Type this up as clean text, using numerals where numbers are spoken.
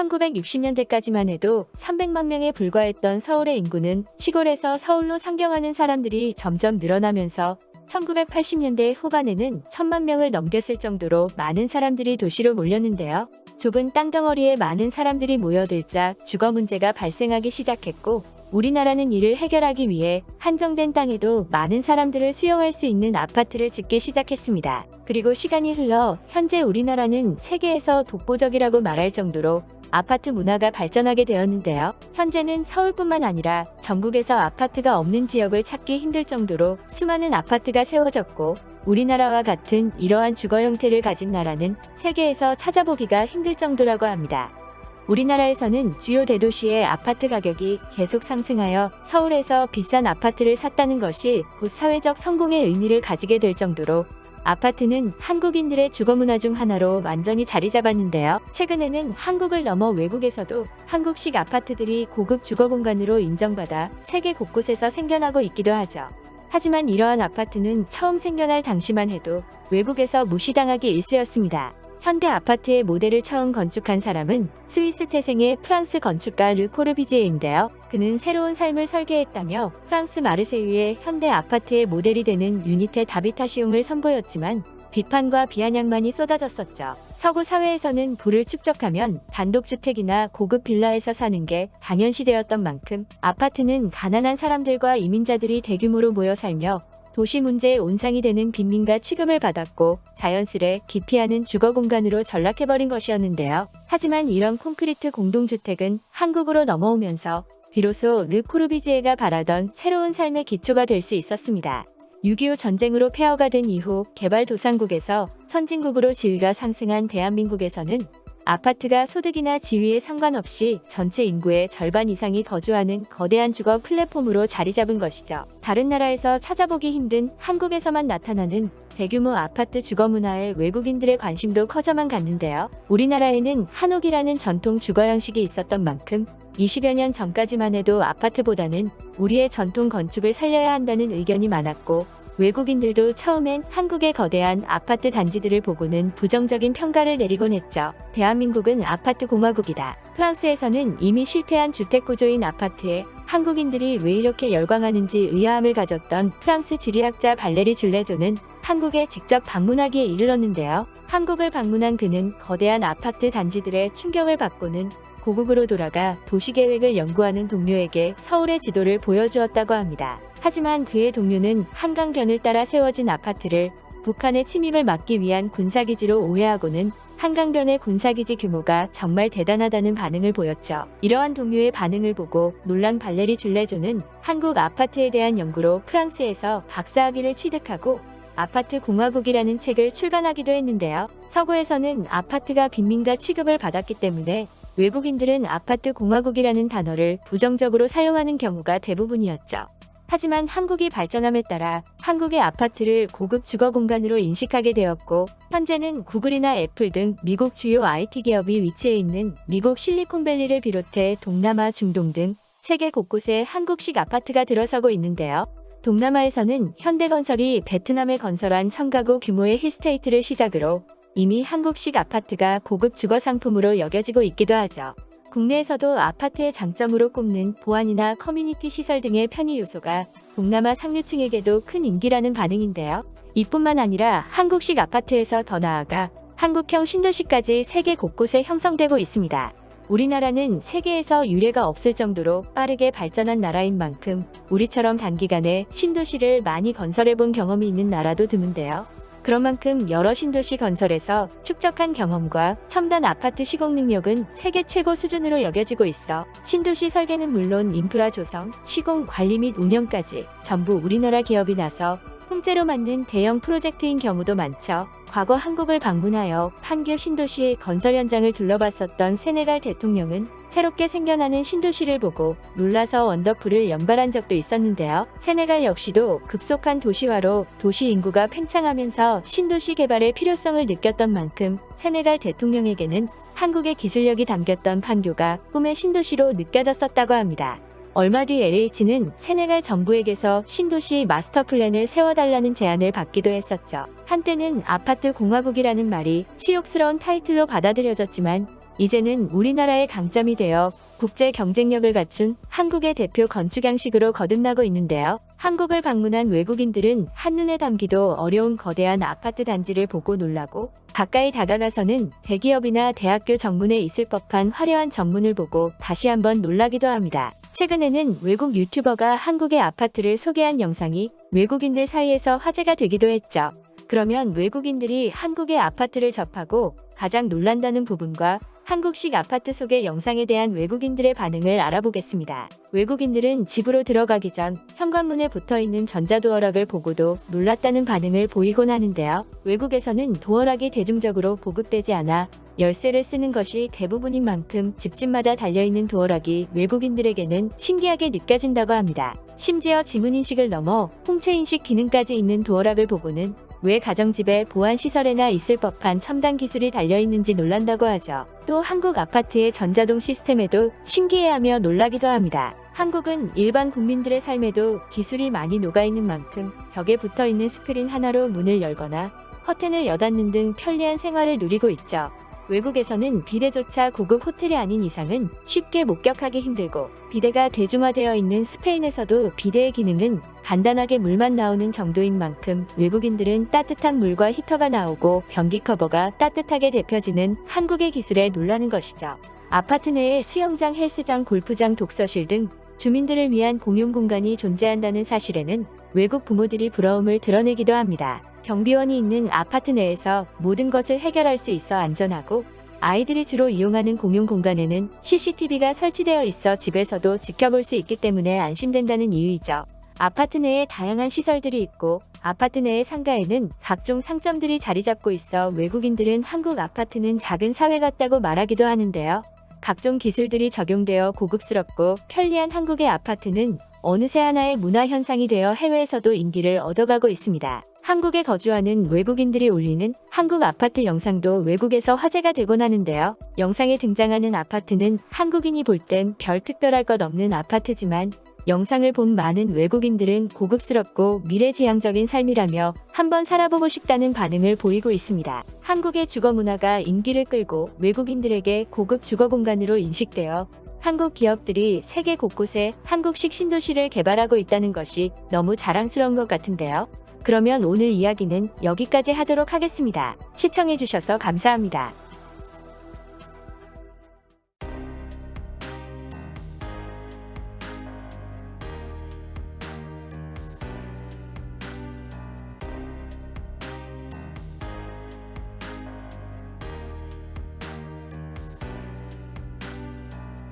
1960년대까지만 해도 300만 명에 불과했던 서울의 인구는 시골에서 서울로 상경하는 사람들이 점점 늘어나면서 1980년대 후반에는 1000만 명을 넘겼을 정도로 많은 사람들이 도시로 몰렸는데요. 좁은 땅덩어리에 많은 사람들이 모여들자 주거 문제가 발생하기 시작했고, 우리나라는 이를 해결하기 위해 한정된 땅에도 많은 사람들을 수용할 수 있는 아파트를 짓기 시작했습니다. 그리고 시간이 흘러 현재 우리나라는 세계에서 독보적이라고 말할 정도로 아파트 문화가 발전하게 되었는데요. 현재는 서울뿐만 아니라 전국에서 아파트가 없는 지역을 찾기 힘들 정도로 수많은 아파트가 세워졌고, 우리나라와 같은 이러한 주거 형태를 가진 나라는 세계에서 찾아보기가 힘들 정도라고 합니다. 우리나라에서는 주요 대도시의 아파트 가격이 계속 상승하여 서울에서 비싼 아파트를 샀다는 것이 곧 사회적 성공의 의미를 가지게 될 정도로 아파트는 한국인들의 주거 문화 중 하나로 완전히 자리 잡았는데요. 최근에는 한국을 넘어 외국에서도 한국식 아파트들이 고급 주거 공간으로 인정받아 세계 곳곳에서 생겨나고 있기도 하죠. 하지만 이러한 아파트는 처음 생겨날 당시만 해도 외국에서 무시당하기 일쑤였습니다. 현대 아파트의 모델을 처음 건축한 사람은 스위스 태생의 프랑스 건축가 르 코르비지에인데요. 그는 새로운 삶을 설계했다며 프랑스 마르세유의 현대 아파트의 모델이 되는 유니테 다비타시옹을 선보였지만 비판과 비아냥만이 쏟아졌었죠. 서구 사회에서는 부를 축적하면 단독주택이나 고급 빌라에서 사는 게 당연시되었던 만큼 아파트는 가난한 사람들과 이민자들이 대규모로 모여 살며 도시 문제의 온상이 되는 빈민가 취급을 받았고, 자연스레 기피하는 주거 공간으로 전락해버린 것이었는데요. 하지만 이런 콘크리트 공동주택은 한국으로 넘어오면서 비로소 르 코르비지에가 바라던 새로운 삶의 기초가 될 수 있었습니다. 6.25 전쟁으로 폐허가 된 이후 개발도상국에서 선진국으로 지위가 상승한 대한민국에서는 아파트가 소득이나 지위에 상관없이 전체 인구의 절반 이상이 거주하는 거대한 주거 플랫폼으로 자리 잡은 것이죠. 다른 나라에서 찾아보기 힘든 한국에서만 나타나는 대규모 아파트 주거 문화에 외국인들의 관심도 커져만 갔는데요. 우리나라에는 한옥이라는 전통 주거 형식이 있었던 만큼 20여 년 전까지만 해도 아파트보다는 우리의 전통 건축을 살려야 한다는 의견이 많았고, 외국인들도 처음엔 한국의 거대한 아파트 단지들을 보고는 부정적인 평가를 내리곤 했죠. 대한민국은 아파트 공화국이다. 프랑스에서는 이미 실패한 주택구조인 아파트에 한국인들이 왜 이렇게 열광하는지 의아함을 가졌던 프랑스 지리학자 발레리 줄레조는 한국에 직접 방문하기에 이르렀는데요. 한국을 방문한 그는 거대한 아파트 단지들의 충격을 받고는 고국으로 돌아가 도시계획을 연구하는 동료에게 서울의 지도를 보여주었다고 합니다. 하지만 그의 동료는 한강변을 따라 세워진 아파트를 북한의 침입을 막기 위한 군사기지로 오해하고는 한강변의 군사기지 규모가 정말 대단하다는 반응을 보였죠. 이러한 동료의 반응을 보고 놀란 발레리 줄레조는 한국 아파트에 대한 연구로 프랑스에서 박사학위를 취득하고 아파트 공화국이라는 책을 출간하기도 했는데요. 서구에서는 아파트가 빈민가 취급을 받았기 때문에 외국인들은 아파트 공화국이라는 단어를 부정적으로 사용하는 경우가 대부분이었죠. 하지만 한국이 발전함에 따라 한국의 아파트를 고급 주거 공간으로 인식하게 되었고, 현재는 구글이나 애플 등 미국 주요 IT 기업이 위치해 있는 미국 실리콘밸리를 비롯해 동남아, 중동 등 세계 곳곳에 한국식 아파트가 들어서고 있는데요. 동남아에서는 현대건설이 베트남에 건설한 1000가구 규모의 힐스테이트를 시작으로 이미 한국식 아파트가 고급 주거 상품으로 여겨지고 있기도 하죠. 국내에서도 아파트의 장점으로 꼽는 보안이나 커뮤니티 시설 등의 편의 요소가 동남아 상류층에게도 큰 인기라는 반응인데요. 이뿐만 아니라 한국식 아파트에서 더 나아가 한국형 신도시까지 세계 곳곳에 형성되고 있습니다. 우리나라는 세계에서 유례가 없을 정도로 빠르게 발전한 나라인 만큼 우리처럼 단기간에 신도시를 많이 건설해본 경험이 있는 나라도 드문데요. 그런 만큼 여러 신도시 건설에서 축적한 경험과 첨단 아파트 시공 능력은 세계 최고 수준으로 여겨지고 있어 신도시 설계는 물론 인프라 조성, 시공, 관리 및 운영까지 전부 우리나라 기업이 나서 통째로 만든 대형 프로젝트인 경우도 많죠. 과거 한국을 방문하여 판교 신도시 건설 현장을 둘러봤었던 세네갈 대통령은 새롭게 생겨나는 신도시를 보고 놀라서 원더풀을 연발한 적도 있었는데요. 세네갈 역시도 급속한 도시화로 도시 인구가 팽창하면서 신도시 개발의 필요성을 느꼈던 만큼 세네갈 대통령에게는 한국의 기술력이 담겼던 판교가 꿈의 신도시로 느껴졌었다고 합니다. 얼마 뒤 LH는 세네갈 정부에게서 신도시 마스터 플랜을 세워달라는 제안을 받기도 했었죠. 한때는 아파트 공화국이라는 말이 치욕스러운 타이틀로 받아들여졌지만 이제는 우리나라의 강점이 되어 국제 경쟁력을 갖춘 한국의 대표 건축 양식으로 거듭나고 있는데요. 한국을 방문한 외국인들은 한눈에 담기도 어려운 거대한 아파트 단지를 보고 놀라고, 가까이 다가가서는 대기업이나 대학교 정문에 있을 법한 화려한 정문을 보고 다시 한번 놀라기도 합니다. 최근에는 외국 유튜버가 한국의 아파트를 소개한 영상이 외국인들 사이에서 화제가 되기도 했죠. 그러면 외국인들이 한국의 아파트를 접하고 가장 놀란다는 부분과 한국식 아파트 소개 영상에 대한 외국인들의 반응을 알아보겠습니다. 외국인들은 집으로 들어가기 전 현관문에 붙어있는 전자도어락을 보고도 놀랐다는 반응을 보이곤 하는데요. 외국에서는 도어락이 대중적으로 보급되지 않아 열쇠를 쓰는 것이 대부분인 만큼 집집마다 달려있는 도어락이 외국인들에게는 신기하게 느껴진다고 합니다. 심지어 지문인식을 넘어 홍채인식 기능까지 있는 도어락을 보고는 왜 가정집에 보안시설에나 있을 법한 첨단 기술이 달려있는지 놀란다고 하죠. 또 한국 아파트의 전자동 시스템에도 신기해하며 놀라기도 합니다. 한국은 일반 국민들의 삶에도 기술이 많이 녹아있는 만큼 벽에 붙어있는 스크린 하나로 문을 열거나 커튼을 여닫는 등 편리한 생활을 누리고 있죠. 외국에서는 비데조차 고급 호텔이 아닌 이상은 쉽게 목격하기 힘들고, 비데가 대중화되어 있는 스페인에서도 비데의 기능은 간단하게 물만 나오는 정도인 만큼 외국인들은 따뜻한 물과 히터가 나오고 변기 커버가 따뜻하게 데펴지는 한국의 기술에 놀라는 것이죠. 아파트 내에 수영장, 헬스장, 골프장, 독서실 등 주민들을 위한 공용 공간이 존재한다는 사실에는 외국 부모들이 부러움을 드러내기도 합니다. 경비원이 있는 아파트 내에서 모든 것을 해결할 수 있어 안전하고, 아이들이 주로 이용하는 공용 공간에는 CCTV가 설치되어 있어 집에서도 지켜볼 수 있기 때문에 안심된다는 이유이죠. 아파트 내에 다양한 시설들이 있고, 아파트 내의 상가에는 각종 상점들이 자리 잡고 있어 외국인들은 한국 아파트는 작은 사회 같다고 말하기도 하는데요. 각종 기술들이 적용되어 고급스럽고 편리한 한국의 아파트는 어느새 하나의 문화 현상이 되어 해외에서도 인기를 얻어가고 있습니다. 한국에 거주하는 외국인들이 올리는 한국 아파트 영상도 외국에서 화제가 되곤 하는데요. 영상에 등장하는 아파트는 한국인이 볼 땐 별 특별할 것 없는 아파트지만, 영상을 본 많은 외국인들은 고급스럽고 미래지향적인 삶이라며 한번 살아보고 싶다는 반응을 보이고 있습니다. 한국의 주거 문화가 인기를 끌고 외국인들에게 고급 주거 공간으로 인식되어 한국 기업들이 세계 곳곳에 한국식 신도시를 개발하고 있다는 것이 너무 자랑스러운 것 같은데요. 그러면 오늘 이야기는 여기까지 하도록 하겠습니다. 시청해주셔서 감사합니다.